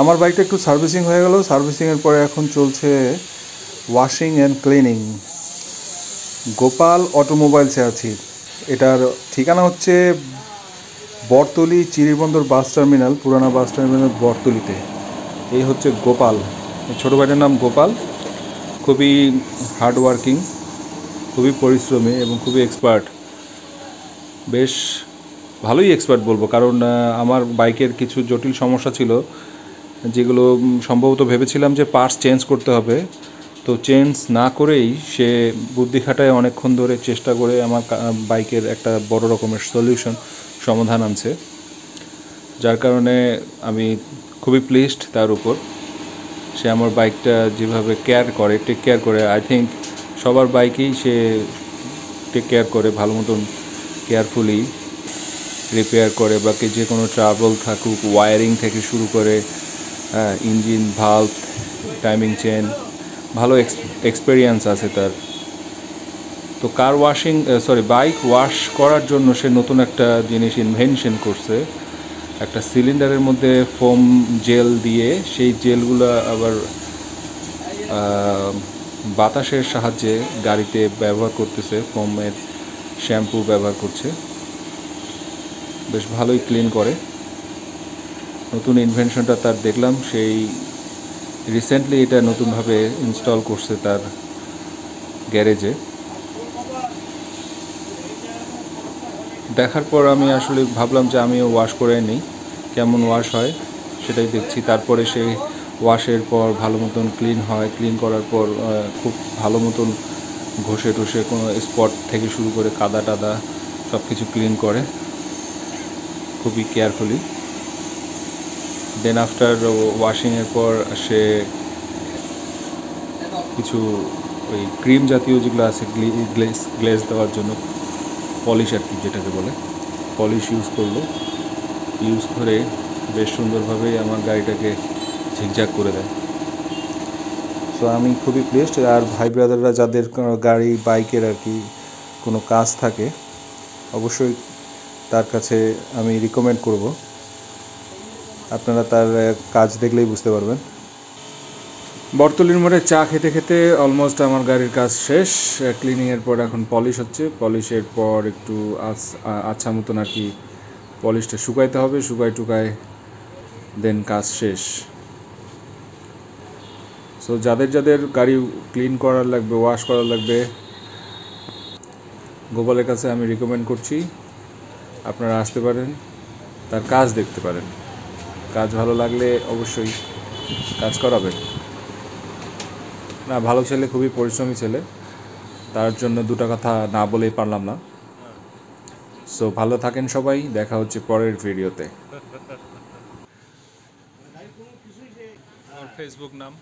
আমার বাইকটা একটু সার্ভিসিং হয়ে গেল, সার্ভিসিংয়ের পরে এখন চলছে ওয়াশিং অ্যান্ড ক্লিনিং। গোপাল অটোমোবাইলসে আছি। এটার ঠিকানা হচ্ছে বরতলি চিরিবন্দর বাস টার্মিনাল, পুরানা বাস টার্মিনাল বরতলিতে। এই হচ্ছে গোপাল, ছোটো ভাইটার নাম গোপাল। খুবই হার্ডওয়ার্কিং, খুবই পরিশ্রমী এবং খুবই এক্সপার্ট। বেশ ভালোই এক্সপার্ট বলবো, কারণ আমার বাইকের কিছু জটিল সমস্যা ছিল, যেগুলো সম্ভবত ভেবেছিলাম যে পার্টস চেঞ্জ করতে হবে। তো চেঞ্জ না করেই সে বুদ্ধি খাটায় অনেকক্ষণ ধরে চেষ্টা করে আমার বাইকের একটা বড় রকমের সমাধান আনছে, যার কারণে আমি খুবই প্লিজড তার উপর। সে আমার বাইকটা যেভাবে টেক কেয়ার করে, আই থিঙ্ক সবার বাইকেই সে টেক কেয়ার করে ভালো মতন, কেয়ারফুলি রিপেয়ার করে, বাকি যে কোনো ট্রাবল থাকুক, ওয়ারিং থেকে শুরু করে ইঞ্জিন, ভাল্ভ, টাইমিং চেন, ভালো এক্সপেরিয়েন্স আছে তার। তো বাইক ওয়াশ করার জন্য সে নতুন একটা জিনিস ইনভেনশন করছে। একটা সিলিন্ডারের মধ্যে ফোম জেল দিয়ে সেই জেলগুলো আবার বাতাসের সাহায্যে গাড়িতে ব্যবহার করতেছে, ফোমের শ্যাম্পু ব্যবহার করছে, বেশ ভালোই ক্লিন করে। নতুন ইনভেনশনটা তার দেখলাম, সেই রিসেন্টলি এটা নতুনভাবে ইনস্টল করছে তার গ্যারেজে। দেখার পর আমি আসলে ভাবলাম যে আমিও ওয়াশ করে নিই, কেমন ওয়াশ হয় সেটাই দেখছি। তারপরে সেই ওয়াশের পর ভালো মতন ক্লিন হয়, ক্লিন করার পর খুব ভালো মতন ঘষে টষে কোনো স্পট থেকে শুরু করে কাদা টাদা সব কিছু ক্লিন করে খুবই কেয়ারফুলি। দেন আফটার ওয়াশিংয়ের পর সে কিছু ওই ক্রিম জাতীয় যেগুলো আছে গ্লেজ দেওয়ার জন্য, পলিশ আর কি যেটাকে বলে, পলিশ ইউজ করে বেশ সুন্দরভাবে আমার গাড়িটাকে ঝিকঝাক করে দেয়। সো আমি খুবই প্লেসড। আর ভাই ব্রাদাররা যাদের গাড়ি বাইকের আর কি কোনো কাজ থাকে, অবশ্যই তার কাছে আমি রিকমেন্ড করব। আপনারা তার কাজ দেখলেই বুঝতে পারবেন। বরতলির মোড়ে চা খেতে খেতে অলমোস্ট আমার গাড়ির কাজ শেষ। ক্লিনিংয়ের পর এখন পলিশ হচ্ছে, পলিশের পর একটু আচ্ছা মতন আর কি পলিশটা শুকাইতে হবে, শুকায় দেন কাজ শেষ। সো যাদের যাদের গাড়ি ক্লিন করার লাগবে, ওয়াশ করার লাগবে, গোপালের কাছে আমি রিকমেন্ড করছি আপনারা আসতে পারেন, তার কাজ দেখতে পারেন। কাজ ভালো লাগলে অবশ্যই কাজ করাবেন। না, ভালো ছেলে, খুবই পরিশ্রমী ছেলে, তার জন্য দুটো কথা না বলেই পারলাম না। সো ভালো থাকেন সবাই, দেখা হচ্ছে পরের ভিডিওতে। আমার ফেসবুক নাম